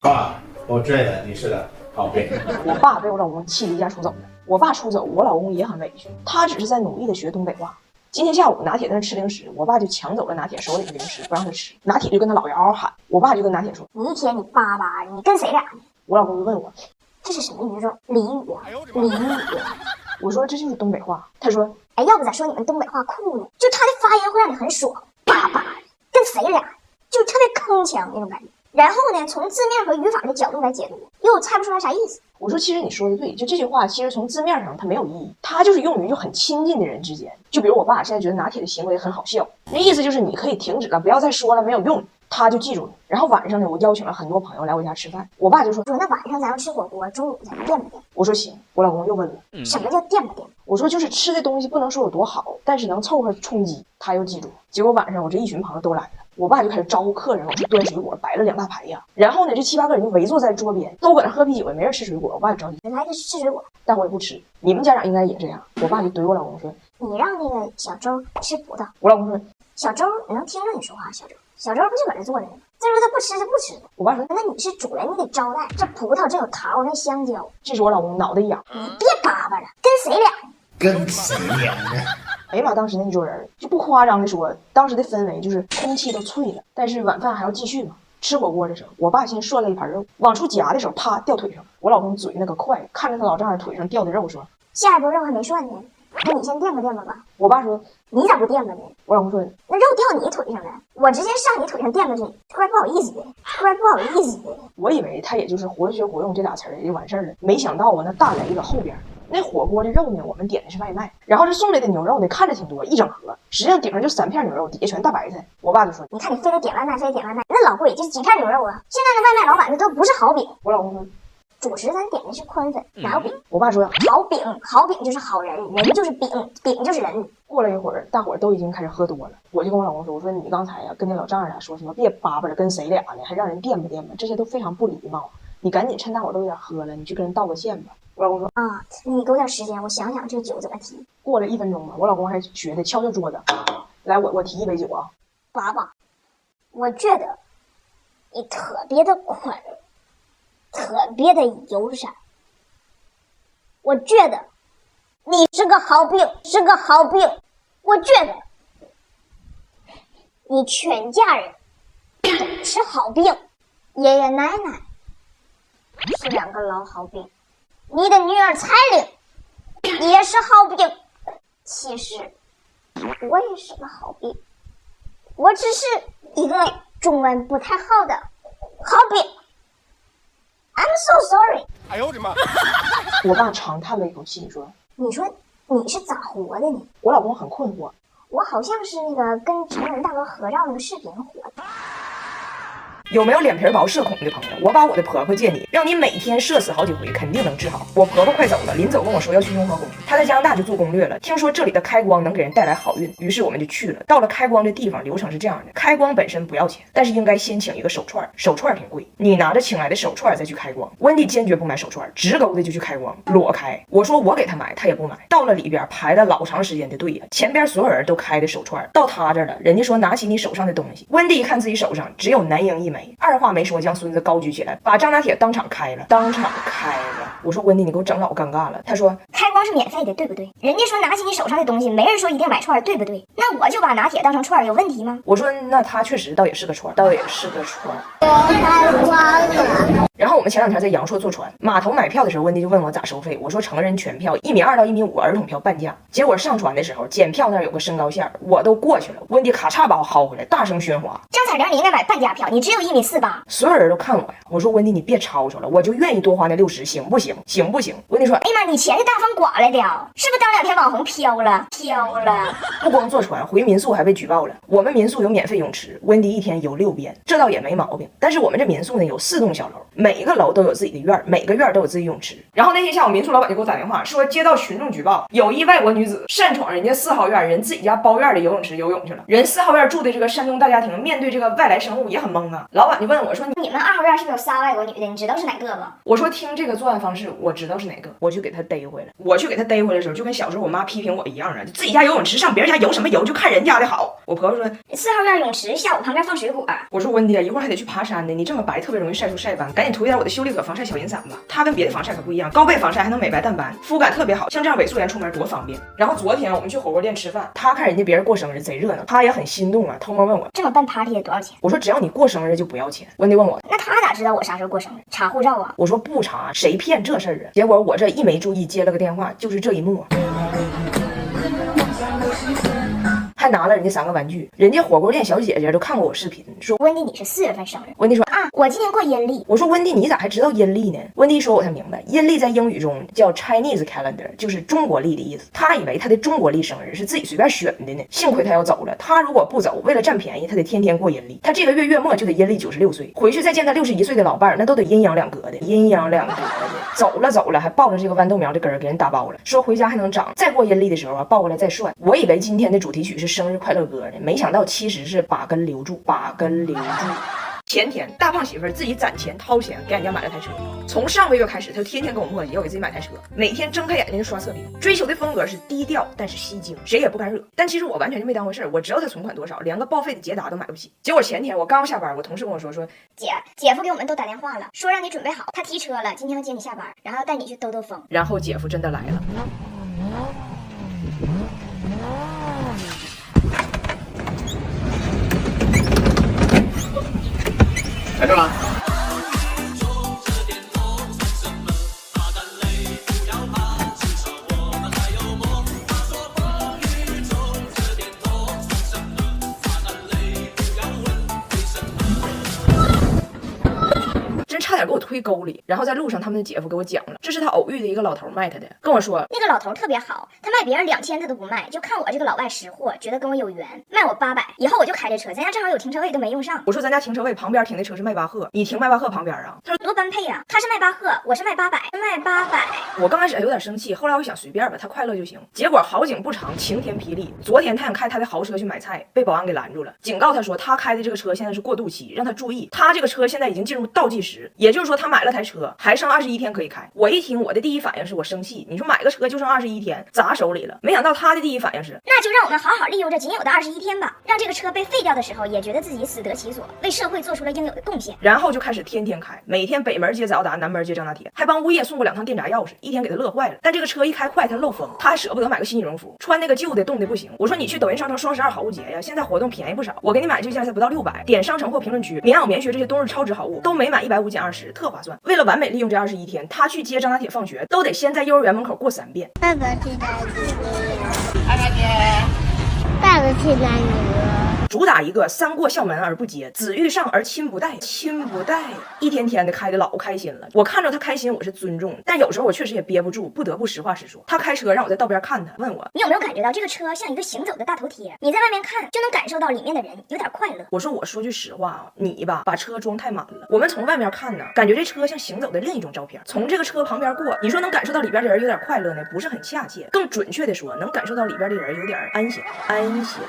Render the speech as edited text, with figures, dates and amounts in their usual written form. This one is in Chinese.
爸，我追的你是个好兵。我爸被我老公气离家出走了。我爸出走，我老公也很委屈，他只是在努力的学东北话。今天下午拿铁在那吃零食，我爸就抢走了拿铁手里的零食，不让他吃。拿铁就跟他老嗷嗷喊，我爸就跟拿铁说：“你一天你叭叭，你跟谁俩呢？”我老公就问我：“这是什么语种？俚语啊，俚语啊。”我说：“这就是东北话。”他说：“哎，要不咋说你们东北话酷呢？就他的发音会让你很爽，叭叭，跟谁俩？就特别铿锵那种感觉。然后呢，从字面和语法的角度来解读，又猜不出来啥意思。”我说其实你说的对，就这句话其实从字面上它没有意义，它就是用于就很亲近的人之间。就比如我爸现在觉得拿铁的行为很好笑，那意思就是你可以停止了，不要再说了，没有用。他就记住了。然后晚上呢，我邀请了很多朋友来我家吃饭，我爸就说那晚上咱要吃火锅，中午咱们垫不垫？我说行。我老公又问了什么叫垫不垫？我说就是吃的东西不能说有多好，但是能凑合充饥。他又记住。结果晚上我这一群朋友都来了，我爸就开始招呼客人，我去端水果，摆了2大排呀。然后呢，这7、8个人就围坐在桌边，都搁那喝啤酒，也没人吃水果。我爸就着急，原来这是吃水果，但我也不吃。你们家长应该也这样。我爸就怼我老公说：“你让那个小周吃葡萄。”我老公说：“小周，你能听着你说话？小周不就搁这坐着呢？再说他不吃就不吃。”我爸说：“那你是主人，你得招待。这葡萄，这有桃，那香蕉。”这时我老公脑袋一痒：“你别嘎巴了，跟谁俩？跟谁俩呢？”哎呀妈！当时那一桌人就不夸张的说，当时的氛围就是空气都脆了。但是晚饭还要继续嘛。吃火锅的时候，我爸先涮了一盘肉，往出夹的时候，啪掉腿上。我老公嘴那个快，看着他老丈人腿上掉的肉，说：“下一波肉还没涮呢，那你先垫吧垫吧吧。”我爸说：“你咋不垫吧呢？”我老公说：“那肉掉你腿上了，我直接上你腿上垫吧去，怪不好意思的，怪不好意思的。”我以为他也就是活学活用这俩词儿也就完事儿了，没想到啊，那大雷搁后边。那火锅的肉呢，我们点的是外卖，然后这送来的牛肉呢，看着挺多，一整盒，实际上顶上就3片牛肉，底下全大白菜。我爸就说：“你看你非得点外卖，非得点外卖，那老贵，这几片牛肉啊！现在的外卖老板那都不是好饼。”我老公说：“主食咱点的是宽粉，哪有饼？”我爸说：“好饼，好饼就是好人，人就是饼，饼就是人。”过了一会儿，大伙儿都已经开始喝多了，我就跟我老公说：“我说你刚才呀，跟那老丈人俩说什么别叭叭了，跟谁俩呢？还让人垫吧垫吧，这些都非常不礼貌。你赶紧趁大伙儿都有点喝了，你去跟人道个歉吧。”我老公说：“啊，你给我点时间，我想想这个酒怎么提。”过了1分钟吧，我老公还学的敲敲桌子，来，我提一杯酒啊。爸爸，我觉得你特别的宽容，特别的友善。我觉得你是个好病，是个好病。我觉得你全家人都是好病，爷爷奶奶是2个老好病，你的女儿彩玲也是好病。其实我也是个好病，我只是一个中文不太好的好病。I'm so sorry。哎呦我的妈！我爸长叹了一口气说：“你说你是咋活的呢？”我老公很困惑，我好像是那个跟成人大哥合照那个视频火的。有没有脸皮薄社恐的朋友？我把我的婆婆借你，让你每天射死好几回，肯定能治好。我婆婆快走了，临走跟我说要去雍和宫，她在加拿大就做攻略了，听说这里的开光能给人带来好运，于是我们就去了。到了开光的地方，流程是这样的：开光本身不要钱，但是应该先请一个手串，手串挺贵，你拿着请来的手串再去开光。温蒂坚决不买手串，直勾的就去开光，裸开。我说我给他买，他也不买。到了里边排了老长时间的队呀，前边所有人都开的手串，到他这儿了，人家说拿起你手上的东西。温蒂一看自己手上只有男婴1枚，二话没说。将孙子高举起来，把张拿铁当场开了，当场开了。我说温蒂，你给我整老尴尬了。他说开光是免费的，对不对？人家说拿起你手上的东西，没人说一定买串，对不对？那我就把拿铁当成串，有问题吗？我说那他确实倒也是个串，倒也是个串。然后我们前2天在阳朔坐船，码头买票的时候，温蒂就问我咋收费，我说成人全票1.2米到1.5米，儿童票半价。结果上船的时候，检票那儿有个身高线，我都过去了，温蒂咔嚓把我薅回来，大声喧哗：“张彩玲，你应该买半价票，你只有1.48米。”所有人都看我呀，我说温蒂你别吵吵了，我就愿意多花那60，行不行？行不行？温蒂说：“哎呀妈，你钱是大风刮来的啊，是不是当2天网红飘了？飘了！不光坐船，回民宿还被举报了。我们民宿有免费泳池，温蒂一天游6遍，这倒也没毛病。但是我们这民宿呢有4栋小楼，每个楼楼都有自己的院儿，每个院儿都有自己泳池。然后那天下午，民宿老板就给我打电话说，接到群众举报，有一外国女子擅闯人家4号院人自己家包院的游泳池游泳去了。人4号院住的这个山东大家庭，面对这个外来生物也很懵啊。老板就问我说：“你们2号院是不是有仨外国女的？你知道是哪个不？”我说：“听这个作案方式，我知道是哪个。”我去给他逮回来。我去给他逮回来的时候，就跟小时候我妈批评我一样啊，就自己家游泳池上别人家游什么游，就看人家的好。我婆婆说：“4号院泳池下午旁边放水果。”我说：“温迪啊，一会儿还得去爬山呢，你这么白，特别容易晒出晒斑，赶紧涂一点我的修丽可防晒小银伞吧。它跟别的防晒可不一样，高倍防晒还能美白淡斑，肤感特别好，像这样伪素颜出门多方便。”然后昨天我们去火锅店吃饭，他看人家别人过生日贼热闹，他也很心动啊，偷摸问我这么办 party 得多少钱？我说只要你过生日就不要钱。温迪问我那他咋知道我啥时候过生日？查护照啊？我说不查，谁骗这事儿啊？结果我这一没注意接了个电话，就是这一幕。还拿了人家3个玩具，人家火锅店小姐姐都看过我视频，说温迪你是4月份生日。温迪说啊，我今年过阴历。我说温迪你咋还知道阴历呢？温迪说我才明白，阴历在英语中叫 Chinese calendar， 就是中国历的意思。他以为他的中国历生日是自己随便选的呢，幸亏他要走了。他如果不走，为了占便宜，他得天天过阴历。他这个月月末就得阴历96岁，回去再见他61岁的老伴儿，那都得阴阳两隔的，阴阳两隔的。走了，还抱着这个豌豆苗的根儿给人打包了，说回家还能长，再过阴历的时候啊，抱过来再涮。我以为今天的主题曲是生日快乐歌呢，没想到其实是把根留住，把根留住。前天大胖媳妇儿自己攒钱掏钱给俺家买了台车，从上个月开始，她就天天跟我磨叽要给自己买台车，每天睁开眼睛就刷测评，追求的风格是低调但是吸睛，谁也不敢惹。但其实我完全就没当回事儿，我知道她存款多少，连个报废的捷达都买不起。结果前天我刚下班，我同事跟我说姐夫给我们都打电话了，说让你准备好，他提车了，今天要接你下班，然后要带你去兜兜风。然后姐夫真的来了。来这吗？差点给我推沟里，然后在路上他们的姐夫给我讲了，这是他偶遇的一个老头卖他的，跟我说那个老头特别好，他卖别人2000他都不卖，就看我这个老外识货，觉得跟我有缘，卖我800，以后我就开这车，咱家正好有停车位都没用上。我说咱家停车位旁边停的车是迈巴赫，你停迈巴赫旁边啊？他说多般配啊，他是迈巴赫，我是卖800，卖800。我刚开始还有点生气，后来我想随便吧，他快乐就行。结果好景不长，晴天霹雳，昨天他想开他的豪车去买菜，被保安给拦住了，警告他说他开的这个车现在是过渡期，让他注意，他这个车现在已经进入倒计时，也就是说他买了台车还剩21天可以开。我一听，我的第一反应是我生气，你说买个车就剩21天砸手里了。没想到他的第一反应是那就让我们好好利用这仅有的21天吧，让这个车被废掉的时候也觉得自己死得其所，为社会做出了应有的贡献。然后就开始天天开，每天北门接早达，南门接张大铁，还帮物业送过2趟电闸钥匙，一天给他乐坏了。但这个车一开快他漏风，他还舍不得买个新羽绒服，穿那个旧的冻得不行。我说你去抖音商城双12好物节呀，现在活动便宜不少，我给你买这件才不到600，点商城或评论区棉袄棉靴这些冬日超值好物都每满150减20，特划算。为了完美利用这21天，他去接张大铁放学都得先在幼儿园门口过3遍。爸爸去哪里了？安大姐，爸爸去哪里了？主打一个三过校门而不接，子欲上而亲不待，亲不待，一天天的开的老开心了。我看着他开心，我是尊重，但有时候我确实也憋不住，不得不实话实说。他开车让我在道边看他，问我你有没有感觉到这个车像一个行走的大头贴？你在外面看就能感受到里面的人有点快乐。我说句实话啊，你吧把车装太满了。我们从外面看呢，感觉这车像行走的另一种照片。从这个车旁边过，你说能感受到里边的人有点快乐呢，不是很恰切。更准确的说，能感受到里边的人有点安详，安详。